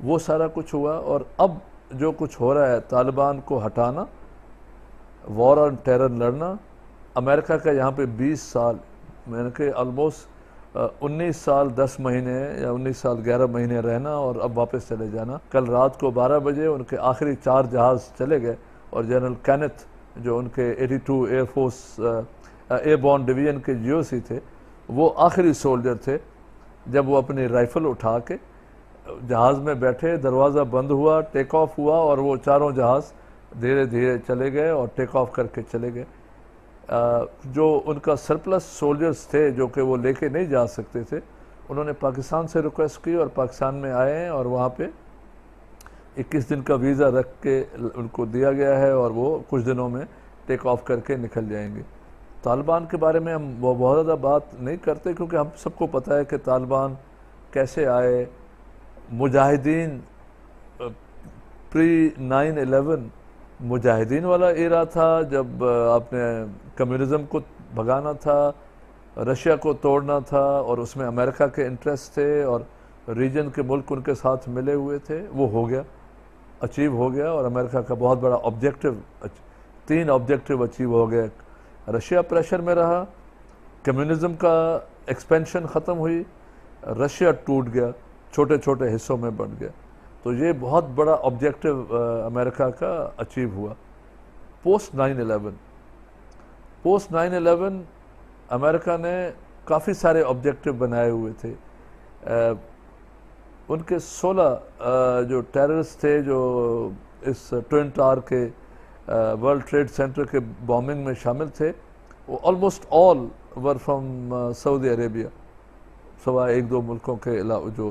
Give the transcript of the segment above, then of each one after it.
وہ سارا کچھ ہوا. اور اب جو کچھ ہو رہا ہے، طالبان کو ہٹانا، وار آن ٹیرر لڑنا، امریکہ کا یہاں پہ 20 سال، میں نے کہ آلموسٹ 19 سال 10 مہینے یا 19 سال 11 مہینے رہنا اور اب واپس چلے جانا. کل رات کو 12 بجے ان کے آخری 4 جہاز چلے گئے، اور جنرل کینتھ جو ان کے 82 air force airborne division کے GOC تھے، وہ آخری سولجر تھے. جب وہ اپنی رائفل اٹھا کے جہاز میں بیٹھے، دروازہ بند ہوا، ٹیک آف ہوا، اور وہ چاروں جہاز دھیرے دھیرے چلے گئے اور ٹیک آف کر کے چلے گئے. جو ان کا سرپلس سولجرز تھے جو کہ وہ لے کے نہیں جا سکتے تھے، انہوں نے پاکستان سے ریکویسٹ کی اور پاکستان میں آئے ہیں، اور وہاں پہ 21 دن کا ویزا رکھ کے ان کو دیا گیا ہے، اور وہ کچھ دنوں میں ٹیک آف کر کے نکل جائیں گے. طالبان کے بارے میں ہم بہت زیادہ بات نہیں کرتے، کیونکہ ہم سب کو پتہ ہے کہ طالبان کیسے آئے. مجاہدین پری 9/11 مجاہدین والا ایرا تھا، جب آپ نے کمیونزم کو بھگانا تھا، رشیا کو توڑنا تھا، اور اس میں امریکہ کے انٹرسٹ تھے اور ریجن کے ملک ان کے ساتھ ملے ہوئے تھے. وہ ہو گیا، اچیو ہو گیا، اور امریکہ کا بہت بڑا آبجیکٹو، 3 آبجیکٹو اچیو ہو گئے. رشیا پریشر میں رہا، کمیونزم کا ایکسپینشن ختم ہوئی، رشیا ٹوٹ گیا، چھوٹے چھوٹے حصوں میں بٹ گیا. تو یہ بہت بڑا آبجیکٹو امریکہ کا اچیو ہوا. پوسٹ 9/11 امریکہ نے کافی سارے آبجیکٹو بنائے ہوئے تھے. ان کے 16 جو ٹیررسٹ تھے جو اس ٹوئن ٹاور کے ورلڈ ٹریڈ سینٹر کے بامبنگ میں شامل تھے، وہ almost all were from Saudi Arabia, سوائے 1-2 ملکوں کے علاوہ جو.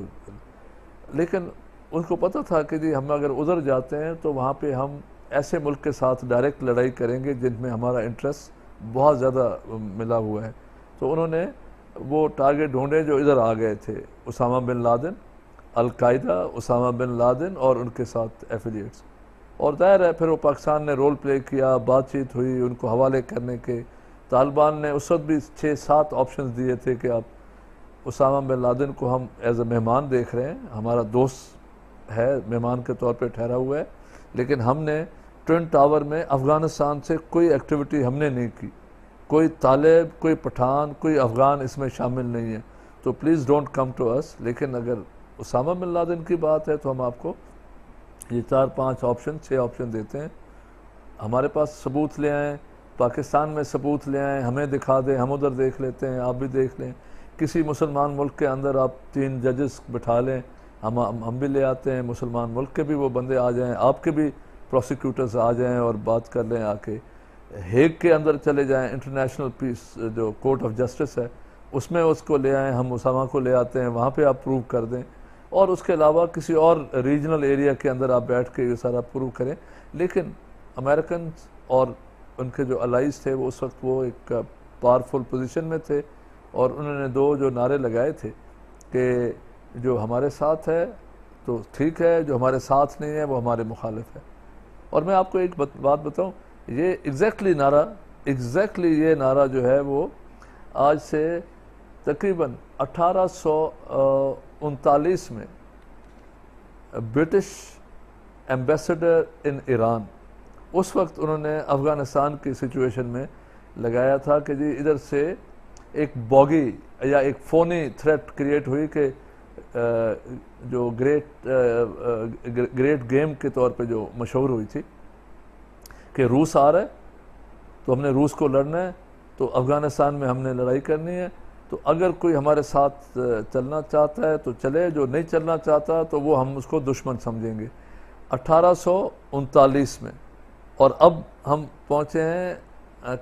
لیکن ان کو پتہ تھا کہ جی ہم اگر ادھر جاتے ہیں تو وہاں پہ ہم ایسے ملک کے ساتھ ڈائریکٹ لڑائی کریں گے جن میں ہمارا انٹرسٹ بہت زیادہ ملا ہوا ہے. تو انہوں نے وہ ٹارگٹ ڈھونڈے جو ادھر آ گئے تھے: اسامہ بن لادن، القاعدہ، اسامہ بن لادن اور ان کے ساتھ ایفیلیٹس. اور ظاہر ہے پھر وہ پاکستان نے رول پلے کیا، بات چیت ہوئی ان کو حوالے کرنے کے. طالبان نے اس وقت بھی 6-7 آپشنز دیے تھے کہ آپ اسامہ بن لادن کو ہم ایز اے مہمان دیکھ رہے ہیں، ہمارا دوست ہے، مہمان کے طور پہ ٹھہرا ہوا ہے، لیکن ہم نے ٹوئن ٹاور میں افغانستان سے کوئی ایکٹیویٹی ہم نے نہیں کی. کوئی طالب، کوئی پٹھان، کوئی افغان اس میں شامل نہیں ہے، تو پلیز ڈونٹ کم ٹو اس. لیکن اگر اسامہ بن لادن کی بات ہے تو ہم آپ کو یہ 4-5 آپشن 6 آپشن دیتے ہیں. ہمارے پاس ثبوت لے آئیں، پاکستان میں ثبوت لے آئیں، ہمیں دکھا دیں، ہم ادھر دیکھ لیتے ہیں، آپ بھی دیکھ لیں. کسی مسلمان ملک کے اندر آپ 3 ججز بٹھا لیں، ہم بھی لے آتے ہیں. مسلمان ملک کے بھی وہ بندے آ جائیں، آپ کے بھی پروسیکیوٹرز آ جائیں اور بات کر لیں. آ کے ہیگ کے اندر چلے جائیں، انٹرنیشنل پیس جو کورٹ آف جسٹس ہے اس میں اس کو لے آئیں، ہم اسامہ کو لے آتے ہیں، وہاں پہ آپ پروو کر دیں. اور اس کے علاوہ کسی اور ریجنل ایریا کے اندر آپ بیٹھ کے یہ سارا پروو کریں. لیکن امریکنز اور ان کے جو الائز تھے وہ اس وقت وہ ایک پاورفل پوزیشن میں تھے، اور انہوں نے 2 جو نعرے لگائے تھے کہ جو ہمارے ساتھ ہے تو ٹھیک ہے، جو ہمارے ساتھ نہیں ہے وہ ہمارے مخالف ہے. اور میں آپ کو ایک بات بتاؤں، یہ ایگزیکٹلی یہ نعرہ جو ہے وہ آج سے تقریباً 1839 میں برٹش ایمبیسڈر ان ایران، اس وقت انہوں نے افغانستان کی سچویشن میں لگایا تھا کہ جی ادھر سے ایک باگی یا ایک فونی تھریٹ کریٹ ہوئی کہ جو گریٹ گیم کے طور پہ جو مشہور ہوئی تھی کہ روس آ رہا ہے تو ہم نے روس کو لڑنا ہے، تو افغانستان میں ہم نے لڑائی کرنی ہے. تو اگر کوئی ہمارے ساتھ چلنا چاہتا ہے تو چلے، جو نہیں چلنا چاہتا تو وہ ہم اس کو دشمن سمجھیں گے. 1839 میں. اور اب ہم پہنچے ہیں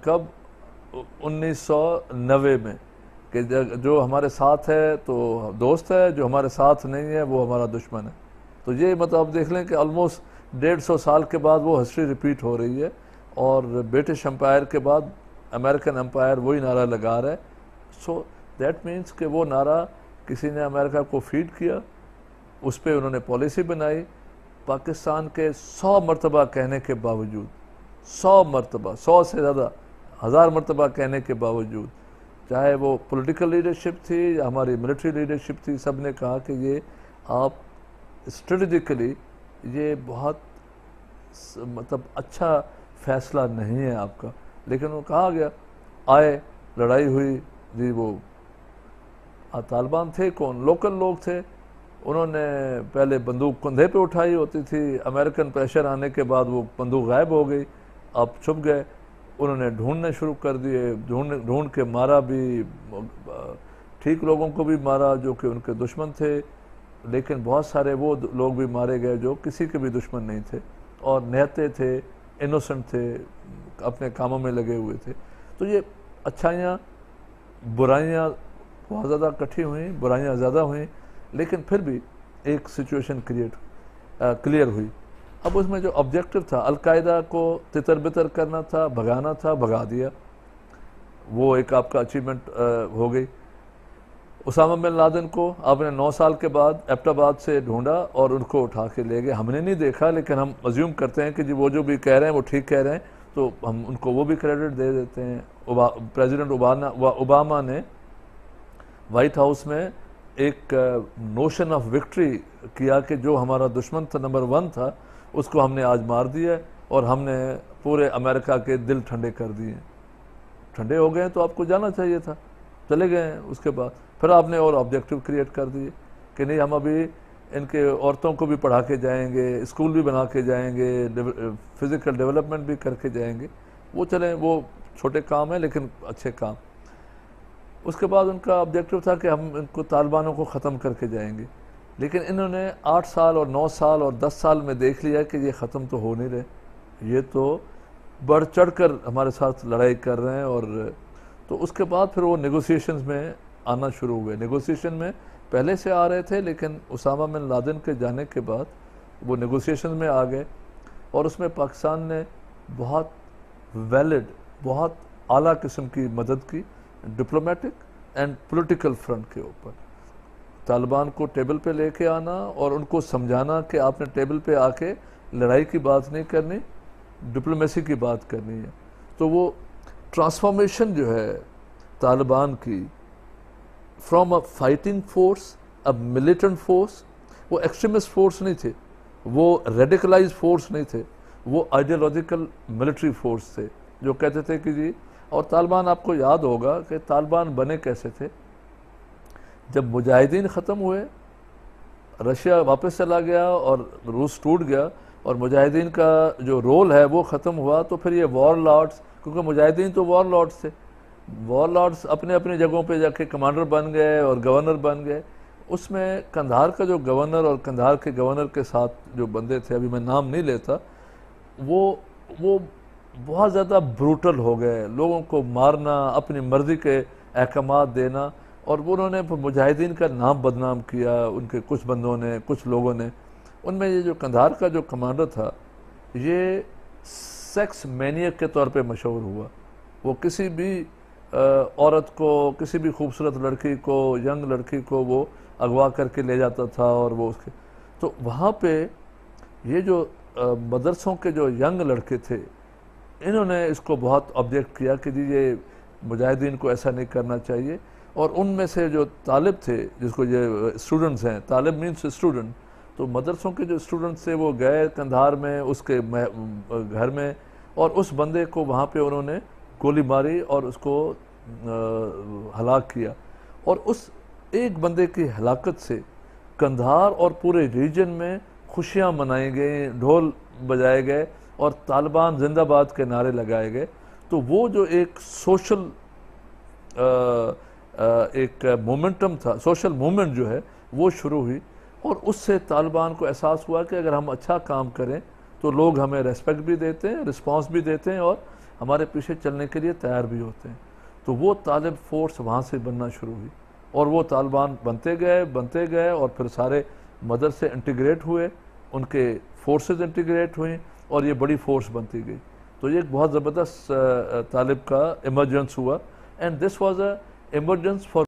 کب؟ 1990 میں، کہ جو ہمارے ساتھ ہے تو دوست ہے، جو ہمارے ساتھ نہیں ہے وہ ہمارا دشمن ہے. تو یہ مطلب دیکھ لیں کہ آلموسٹ 150 سال کے بعد وہ ہسٹری ریپیٹ ہو رہی ہے، اور برٹش امپائر کے بعد امریکن امپائر وہی نعرہ لگا رہا ہے. سو دیٹ مینس کہ وہ نعرہ کسی نے امریکہ کو فیڈ کیا، اس پہ انہوں نے پالیسی بنائی. پاکستان کے 100 مرتبہ کہنے کے باوجود، 100 مرتبہ، 100 سے زیادہ، 1000 مرتبہ کہنے کے باوجود، چاہے وہ پولیٹیکل لیڈرشپ تھی یا ہماری ملٹری لیڈرشپ تھی، سب نے کہا کہ یہ آپ اسٹریٹجیکلی یہ بہت مطلب اچھا فیصلہ نہیں ہے آپ کا، لیکن وہ کہا گیا، آئے، لڑائی ہوئی جی، وہ طالبان تھے کون؟ لوکل لوگ تھے، انہوں نے پہلے بندوق کندھے پہ اٹھائی ہوتی تھی، امریکن پریشر آنے کے بعد وہ بندوق غائب ہو گئی، اب چھپ گئے، انہوں نے ڈھونڈنے شروع کر دیے، ڈھونڈ کے مارا بھی، ٹھیک لوگوں کو بھی مارا جو کہ ان کے دشمن تھے، لیکن بہت سارے وہ لوگ بھی مارے گئے جو کسی کے بھی دشمن نہیں تھے اور نہتے تھے، انوسنٹ تھے، اپنے کاموں میں لگے ہوئے تھے۔ تو یہ اچھائیاں برائیاں بہت زیادہ اکٹھی ہوئیں، برائیاں زیادہ ہوئیں، لیکن پھر بھی ایک سچویشن کلیئر ہوئی۔ اب اس میں جو آبجیکٹو تھا، القاعدہ کو تتر بتر کرنا تھا، بھگانا تھا، بھگا دیا، وہ ایک آپ کا اچیومنٹ ہو گئی۔ اسامہ بن لادن کو آپ نے 9 سال کے بعد ایبٹ آباد سے ڈھونڈا اور ان کو اٹھا کے لے گئے۔ ہم نے نہیں دیکھا، لیکن ہم ازیوم کرتے ہیں کہ جی وہ جو بھی کہہ رہے ہیں وہ ٹھیک کہہ رہے ہیں، تو ہم ان کو وہ بھی کریڈٹ دے دیتے ہیں۔ پریزیڈنٹ اوباما نے وائٹ ہاؤس میں ایک نوشن آف وکٹری کیا کہ جو ہمارا دشمن تھا نمبر 1 تھا، اس کو ہم نے آج مار دیا اور ہم نے پورے امریکہ کے دل ٹھنڈے کر دیے۔ ٹھنڈے ہو گئے تو آپ کو جانا چاہیے تھا، چلے گئے ہیں۔ اس کے بعد پھر آپ نے اور آبجیکٹو کریٹ کر دیے کہ نہیں، ہم ابھی ان کے عورتوں کو بھی پڑھا کے جائیں گے، اسکول بھی بنا کے جائیں گے، فزیکل ڈیولپمنٹ بھی کر کے جائیں گے۔ وہ چلیں، وہ چھوٹے کام ہیں لیکن اچھے کام۔ اس کے بعد ان کا آبجیکٹو تھا کہ ہم ان کو طالبانوں کو ختم کر کے جائیں گے، لیکن انہوں نے 8 سال اور 9 سال اور 10 سال میں دیکھ لیا کہ یہ ختم تو ہو نہیں رہے، یہ تو بڑھ چڑھ کر ہمارے ساتھ لڑائی کر رہے ہیں۔ اور تو اس کے بعد پھر وہ نیگوسیشنز میں آنا شروع ہوئے۔ نیگوسیشن میں پہلے سے آ رہے تھے، لیکن اسامہ بن لادن کے جانے کے بعد وہ نیگوسیشن میں آ گئے، اور اس میں پاکستان نے بہت ویلڈ، بہت اعلیٰ قسم کی مدد کی، ڈپلومیٹک اینڈ پولیٹیکل فرنٹ کے اوپر۔ طالبان کو ٹیبل پہ لے کے آنا اور ان کو سمجھانا کہ آپ نے ٹیبل پہ آ کے لڑائی کی بات نہیں کرنی، ڈپلومیسی کی بات کرنی ہے۔ تو وہ ٹرانسفارمیشن جو ہے طالبان کی، from a fighting force, a militant force, وہ ایکسٹریمسٹ فورس نہیں تھے، وہ ریڈیکلائز فورس نہیں تھے، وہ آئیڈیالوجیکل ملٹری فورس تھے جو کہتے تھے کہ جی، اور طالبان آپ کو یاد ہوگا کہ طالبان بنے کیسے تھے۔ جب مجاہدین ختم ہوئے، رشیا واپس چلا گیا اور روس ٹوٹ گیا، اور مجاہدین کا جو رول ہے وہ ختم ہوا، تو پھر یہ وار لارڈز، کیونکہ مجاہدین تو وار لارڈز تھے، وار لارڈز اپنے اپنی جگہوں پہ جا کے کمانڈر بن گئے اور گورنر بن گئے۔ اس میں قندھار کا جو گورنر اور قندھار کے گورنر کے ساتھ جو بندے تھے، ابھی میں نام نہیں لیتا، وہ بہت زیادہ بروٹل ہو گئے، لوگوں کو مارنا، اپنی مرضی کے احکامات دینا، اور انہوں نے مجاہدین کا نام بدنام کیا، ان کے کچھ بندوں نے، کچھ لوگوں نے۔ ان میں یہ جو قندھار کا جو کمانڈر تھا، یہ سیکس مینیک کے طور پہ مشہور ہوا۔ وہ کسی بھی عورت کو، کسی بھی خوبصورت لڑکی کو، ینگ لڑکی کو وہ اغوا کر کے لے جاتا تھا، اور وہ اس کے، تو وہاں پہ یہ جو مدرسوں کے جو ینگ لڑکے تھے، انہوں نے اس کو بہت آبجیکٹ کیا کہ جی یہ مجاہدین کو ایسا نہیں کرنا چاہیے۔ اور ان میں سے جو طالب تھے، جس کو یہ اسٹوڈنٹس ہیں، طالب مینس اسٹوڈنٹ، تو مدرسوں کے جو اسٹوڈنٹس تھے وہ گئے قندھار میں، اس کے گھر میں، اور اس بندے کو وہاں پہ انہوں نے گولی ماری اور اس کو ہلاک کیا۔ اور اس ایک بندے کی ہلاکت سے قندھار اور پورے ریجن میں خوشیاں منائی گئیں، ڈھول بجائے گئے اور طالبان زندہ باد کے نعرے لگائے گئے۔ تو وہ جو ایک سوشل ایک مومنٹم تھا، سوشل مومنٹ جو ہے وہ شروع ہوئی، اور اس سے طالبان کو احساس ہوا کہ اگر ہم اچھا کام کریں تو لوگ ہمیں ریسپیکٹ بھی دیتے ہیں، رسپانس بھی دیتے ہیں، اور ہمارے پیچھے چلنے کے لیے تیار بھی ہوتے ہیں۔ تو وہ طالب فورس وہاں سے بننا شروع ہوئی، اور وہ طالبان بنتے گئے، اور پھر سارے مدرسے انٹیگریٹ ہوئے، ان کے فورسز انٹیگریٹ ہوئیں، اور یہ بڑی فورس بنتی گئی۔ تو یہ ایک بہت زبردست طالب کا ایمرجنس ہوا، and this was a emergence for